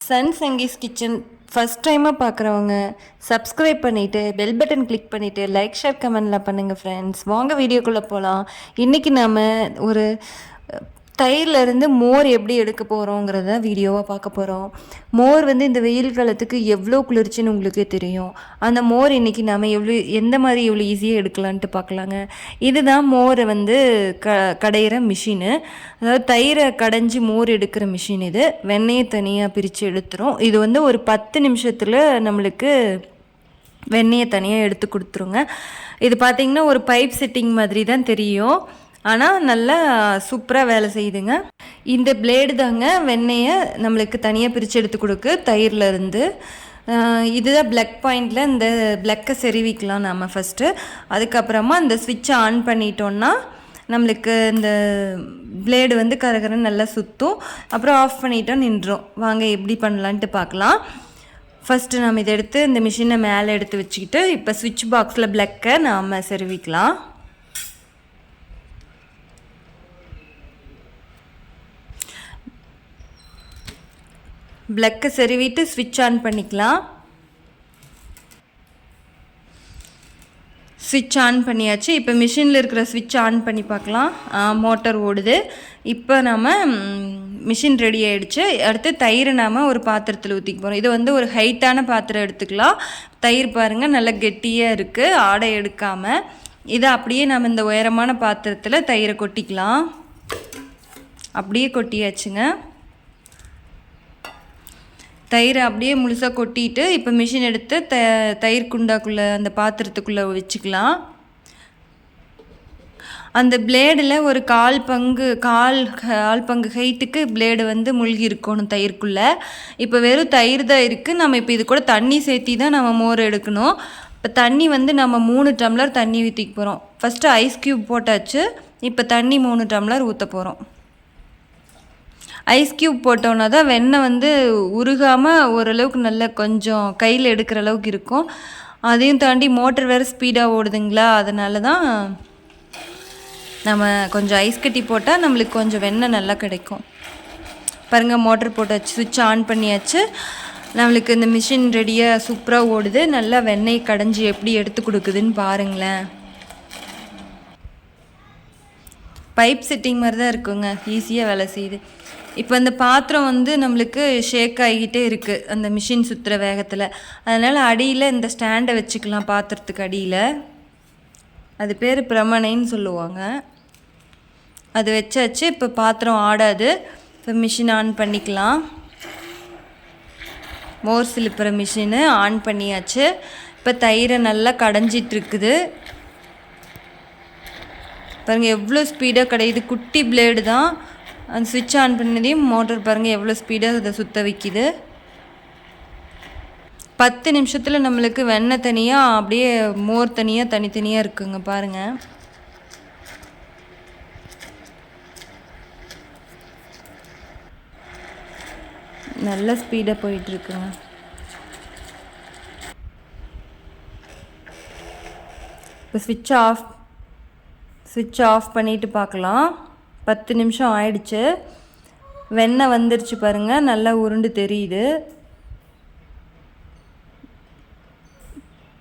Sun Sanghis kitchen first டைமாக பார்க்குறவங்க subscribe பண்ணிவிட்டு பெல் பட்டன் கிளிக் பண்ணிவிட்டு லைக் ஷேர் கமெண்ட்லாம் பண்ணுங்கள் ஃப்ரெண்ட்ஸ். வாங்க வீடியோக்குள்ளே போகலாம். இன்றைக்கி நாம் ஒரு தயிர்லேருந்து மோர் எப்படி எடுக்க போகிறோங்கிறத வீடியோவாக பார்க்க போகிறோம். மோர் இந்த வெயில் காலத்துக்கு எவ்வளோ குளிர்ச்சின்னு உங்களுக்கே தெரியும். அந்த மோர் இன்றைக்கி நாம் எந்த மாதிரி எவ்வளோ ஈஸியாக எடுக்கலான்ட்டு பார்க்கலாங்க. இதுதான் மோரை கடையிற மிஷினு. அதாவது தயிரை கடைஞ்சி மோர் எடுக்கிற மிஷின் இது. வெண்ணெயை தனியாக பிரித்து எடுத்துரும். இது ஒரு 10 நிமிஷத்தில் நம்மளுக்கு வெண்ணெயை தனியாக எடுத்து கொடுத்துருங்க. இது பார்த்திங்கன்னா ஒரு பைப் செட்டிங் மாதிரி தான் தெரியும், ஆனால் நல்லா சூப்பராக வேலை செய்யுதுங்க. இந்த பிளேடு தாங்க வெண்ணெயை நம்மளுக்கு தனியாக பிரித்து எடுத்து கொடுக்கு தயிர்லேருந்து. இதுதான் பிளக் பாயிண்டில் இந்த பிளக்கை செறிவிக்கலாம் நாம் ஃபஸ்ட்டு. அதுக்கப்புறமா இந்த ஸ்விட்சை ஆன் பண்ணிட்டோன்னா நம்மளுக்கு இந்த பிளேடு கரகரன்னு நல்லா சுற்றும். அப்புறம் ஆஃப் பண்ணிட்டோம் நின்றோம். வாங்க எப்படி பண்ணலான்ட்டு பார்க்கலாம். ஃபஸ்ட்டு நம்ம இதை எடுத்து இந்த மிஷினை மேலே எடுத்து வச்சுக்கிட்டு இப்போ ஸ்விட்ச் பாக்ஸில் பிளக்கை நாம் செறிவிக்கலாம். பிளக்கை செறிவிட்டு ஸ்விட்ச் ஆன் பண்ணிக்கலாம். ஸ்விட்ச் ஆன் பண்ணியாச்சு. இப்போ மிஷினில் இருக்கிற ஸ்விட்ச் ஆன் பண்ணி பார்க்கலாம். மோட்டர் ஓடுது. இப்போ நாம் மிஷின் ரெடி ஆகிடுச்சு. அடுத்து தயிரை நாம் ஒரு பாத்திரத்தில் ஊற்றிக்க போகிறோம். இது ஒரு ஹைட்டான பாத்திரம் எடுத்துக்கலாம். தயிர் பாருங்கள் நல்லா கெட்டியாக இருக்குது, ஆடை எடுக்காமல். இதை அப்படியே நாம் இந்த உயரமான பாத்திரத்தில் தயிரை கொட்டிக்கலாம். அப்படியே கொட்டியாச்சுங்க. தயிரை அப்படியே முழுசாக கொட்டிட்டு இப்போ மிஷின் எடுத்து தயிர் குண்டாக்குள்ளே அந்த பாத்திரத்துக்குள்ளே வச்சுக்கலாம். அந்த பிளேடில் ஒரு கால் பங்கு ஹைட்டுக்கு பிளேடு மூழ்கி இருக்கணும் தயிர்க்குள்ளே. இப்போ வெறும் தயிர் தான் இருக்குது. நம்ம இப்போ இது கூட தண்ணி சேர்த்தி தான் நம்ம மோர் எடுக்கணும். இப்போ தண்ணி நம்ம 3 டம்ளர் தண்ணி ஊற்றிக்க போகிறோம். ஃபஸ்ட்டு ஐஸ் க்யூப் போட்டாச்சு. இப்போ தண்ணி 3 டம்ளர் ஊற்ற போகிறோம். ஐஸ் க்யூப் போட்டோன்னா தான் வெண்ணெய் உருகாமல் ஓரளவுக்கு நல்லா கொஞ்சம் கையில் எடுக்கிற அளவுக்கு இருக்கும். அதையும் தாண்டி மோட்டர் வேறு ஸ்பீடாக ஓடுதுங்களா, அதனால தான் நம்ம கொஞ்சம் ஐஸ் கட்டி போட்டால் நம்மளுக்கு கொஞ்சம் வெண்ணெய் நல்லா கிடைக்கும். பாருங்கள், மோட்டர் போட்டாச்சு, சுவிட்ச் ஆன் பண்ணியாச்சு. நம்மளுக்கு இந்த மிஷின் ரெடியாக சூப்பராக ஓடுது. நல்லா வெண்ணெய் கடைஞ்சி எப்படி எடுத்து கொடுக்குதுன்னு பாருங்களேன். பைப் செட்டிங் மாதிரி தான் இருக்குங்க, ஈஸியாக வேலை செய்யுது. இப்போ அந்த பாத்திரம் நம்மளுக்கு ஷேக் ஆகிக்கிட்டே இருக்குது அந்த மிஷின் சுற்றுற வேகத்தில். அதனால் அடியில் இந்த ஸ்டாண்டை வச்சுக்கலாம். பாத்திரத்துக்கு அடியில் அது பேர் பிரமணைன்னு சொல்லுவாங்க. அது வச்சாச்சு. இப்போ பாத்திரம் ஆடாது. இப்போ மிஷின் ஆன் பண்ணிக்கலாம். மோர் சிலுப்புற மிஷினு ஆன் பண்ணியாச்சு. இப்போ தயிரை நல்லா கடைஞ்சிட்ருக்குது. பாருங்கள் எவ்வளோ ஸ்பீடாக கடையுது. குட்டி பிளேடு தான். அந்த ஸ்விட்ச் ஆன் பண்ணதையும் மோட்டர் பாருங்கள் எவ்வளோ ஸ்பீடாக அதை சுற்ற வைக்கிது. 10 நிமிஷத்தில் நம்மளுக்கு வெண்ணெய் தனியாக அப்படியே மோர் தனியாக தனித்தனியாக இருக்குங்க. பாருங்கள், நல்ல ஸ்பீடாக போயிட்டுருக்குங்க. இப்போ ஸ்விட்ச் ஆஃப் பண்ணிவிட்டு பார்க்கலாம். 10 நிமிஷம் ஆயிடுச்சு. வெண்ணெய் வந்துருச்சு பாருங்கள், நல்லா உருண்டு தெரியுது.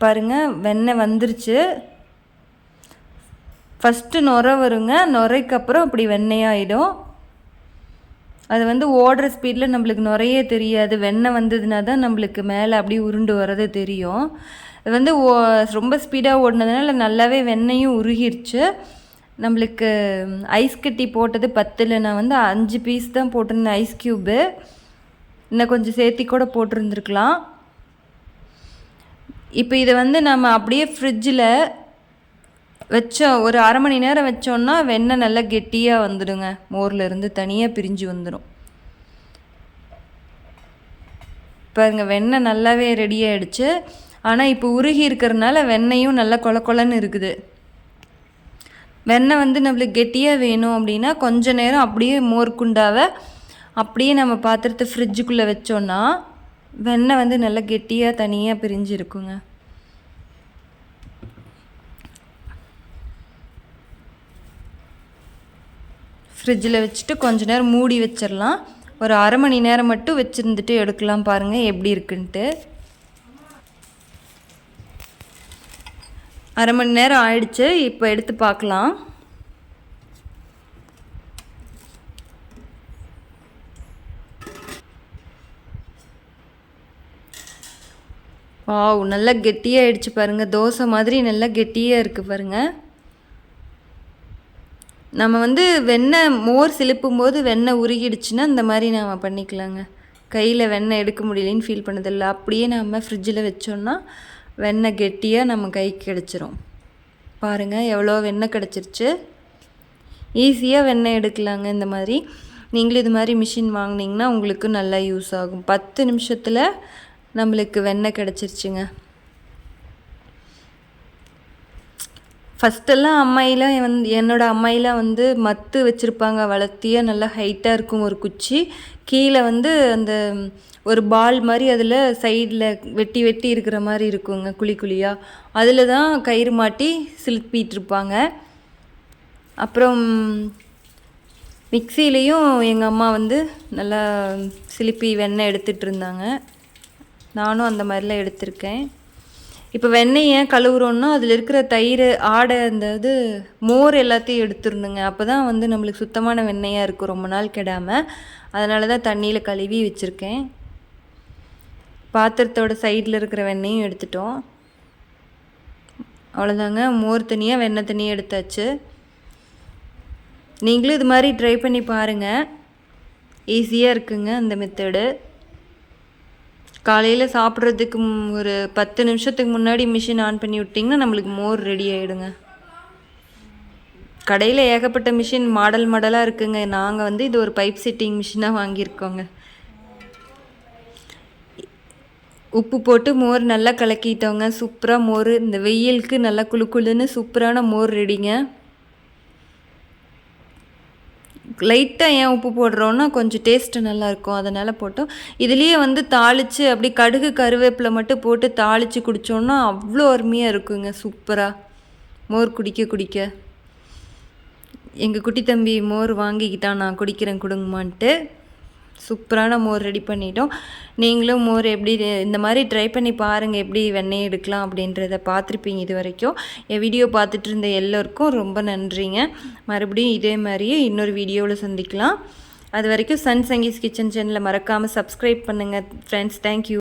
பாருங்கள், வெண்ணெய் வந்துருச்சு. ஃபஸ்ட்டு நுரை வருங்க. நுரைக்கு அப்புறம் அப்படி வெண்ணெயாகிடும். அது ஓடுற ஸ்பீடில் நம்மளுக்கு நுரையே தெரியாது. வெண்ணெய் வந்ததுனா தான் நம்மளுக்கு மேலே அப்படியே உருண்டு வர்றது தெரியும். அது ரொம்ப ஸ்பீடாக ஓடினதுனால நல்லாவே வெண்ணெயும் உருகிருச்சு. நம்மளுக்கு ஐஸ் கட்டி போட்டது 10. நான் 5 பீஸ் தான் போட்டிருந்தேன் ஐஸ் க்யூபு. இன்னும் கொஞ்சம் சேர்த்தி கூட போட்டிருந்துருக்கலாம். இப்போ இதை நம்ம அப்படியே ஃப்ரிட்ஜில் வச்சோம். ஒரு அரை மணி நேரம் வச்சோன்னா வெண்ணெய் நல்லா கெட்டியாக வந்துடுங்க. மோர்லேருந்து தனியாக பிரிஞ்சு வந்துடும். பாருங்கள், வெண்ணெய் நல்லாவே ரெடி ஆகிடுச்சு. ஆனால் இப்போ உருகி இருக்கிறதுனால வெண்ணெயும் நல்லா கொலன்னு இருக்குது. வெண்ணெய் நம்மளுக்கு கெட்டியாக வேணும் அப்படின்னா கொஞ்ச நேரம் அப்படியே மோர் குண்டாவை அப்படியே நம்ம பாத்திரத்தை ஃப்ரிட்ஜுக்குள்ளே வச்சோன்னா வெண்ணெய் நல்லா கெட்டியாக தனியாக பிரிஞ்சு இருக்குங்க. ஃப்ரிட்ஜில் வச்சுட்டு கொஞ்ச நேரம் மூடி வச்சிடலாம். ஒரு அரை மணி நேரம் மட்டும் வச்சுருந்துட்டு எடுக்கலாம் பாருங்கள் எப்படி இருக்குன்ட்டு. அரை மணி நேரம் ஆயிடுச்சு. இப்போ எடுத்து பார்க்கலாம். வாவ், நல்லா கெட்டியாக ஆயிடுச்சு பாருங்கள். தோசை மாதிரி நல்லா கெட்டியாக இருக்குது பாருங்கள். நம்ம வந்து வெண்ணெய் மோர் சிலுப்பும் போது வெண்ணெய் உருகிடுச்சுன்னா இந்த மாதிரி நாம் பண்ணிக்கலாங்க. கையில் வெண்ணெய் எடுக்க முடியலன்னு ஃபீல் பண்ணதில்லை. அப்படியே நம்ம ஃப்ரிட்ஜில் வச்சோன்னா வெண்ணெய் கெட்டியாக நம்ம கைக்கு கிடச்சிரும். பாருங்கள் எவ்வளோ வெண்ணெய் கிடச்சிருச்சு. ஈஸியாக வெண்ணெய் எடுக்கலாங்க. இந்த மாதிரி நீங்களும் இது மாதிரி மிஷின் வாங்கினீங்கன்னா உங்களுக்கு நல்லா யூஸ் ஆகும். 10 நிமிஷத்தில் நம்மளுக்கு வெண்ணெய் கிடச்சிருச்சுங்க. ஃபஸ்ட்டெல்லாம் அம்மாயிலாம் என்னோடய அம்மாயிலாம் மத்து வச்சுருப்பாங்க. வளர்த்தியாக நல்லா ஹைட்டாக இருக்கும் ஒரு குச்சி. கீழே அந்த ஒரு பால் மாதிரி அதில் சைடில் வெட்டி வெட்டி இருக்கிற மாதிரி இருக்குங்க, குழி குழியாக. அதில் தான் கயிறு மாட்டி சிலுப்பிகிட்ருப்பாங்க. அப்புறம் மிக்சிலையும் எங்கள் அம்மா நல்லா சிலுப்பி வெண்ணெய் எடுத்துகிட்டு இருந்தாங்க. நானும் அந்த மாதிரிலாம் எடுத்திருக்கேன். இப்போ வெண்ணெய் ஏன் கழுவுறோன்னா அதில் இருக்கிற தயிர், ஆடை, அந்த மோர் எல்லாத்தையும் எடுத்துடணுங்க. அப்போ தான் நம்மளுக்கு சுத்தமான வெண்ணெயாக இருக்கும், ரொம்ப நாள் கெடாமல். அதனால தான் தண்ணியில் கழுவி வச்சுருக்கேன். பாத்திரத்தோட சைடில் இருக்கிற வெண்ணெயும் எடுத்துட்டோம். அவ்வளோதாங்க, மோர் தனியாக வெண்ணெய் தனியாக எடுத்தாச்சு. நீங்களும் இது மாதிரி ட்ரை பண்ணி பாருங்கள். ஈஸியாக இருக்குங்க அந்த மெத்தடு. காலையில் சாப்பிட்றதுக்கு ஒரு 10 நிமிஷத்துக்கு முன்னாடி மிஷின் ஆன் பண்ணி விட்டிங்கன்னா நம்மளுக்கு மோர் ரெடி ஆகிடுங்க. கடையில் ஏகப்பட்ட மிஷின் மாடல் மாடலாக இருக்குங்க. நாங்கள் இது ஒரு பைப் செட்டிங் மிஷினாக வாங்கியிருக்கோங்க. உப்பு போட்டு மோர் நல்லா கலக்கிட்டோங்க. சூப்பராக மோர், இந்த வெயிலுக்கு நல்லா குளு குளுன்னு சூப்பரான மோர் ரெடிங்க. லைட்டாக ஏன் உப்பு போடுறோன்னா கொஞ்சம் டேஸ்ட்டு நல்லாயிருக்கும், அதனால் போட்டோம். இதுலேயே தாளித்து அப்படி கடுகு கருவேப்பிலை மட்டும் போட்டு தாளித்து குடித்தோன்னா அவ்வளோ அருமையாக இருக்குங்க. சூப்பராக மோர் குடிக்க எங்கள் குட்டி தம்பி மோர் வாங்கிக்கிட்டான், நான் குடிக்கிறேன் கொடுங்கம்மான்ட்டு. சூப்பரான மோர் ரெடி பண்ணிட்டோம். நீங்களும் மோர் எப்படி இந்த மாதிரி ட்ரை பண்ணி பாருங்கள், எப்படி வெண்ணெய் எடுக்கலாம் அப்படின்றத பார்த்துருப்பீங்க இது வரைக்கும். என் வீடியோ பார்த்துட்டு இருந்த எல்லோருக்கும் ரொம்ப நன்றிங்க. மறுபடியும் இதே மாதிரியே இன்னொரு வீடியோவில் சந்திக்கலாம். அது வரைக்கும் சன் சங்கீஸ் கிச்சன் சேனலை மறக்காமல் சப்ஸ்கிரைப் பண்ணுங்கள் ஃப்ரெண்ட்ஸ். தேங்க்யூ.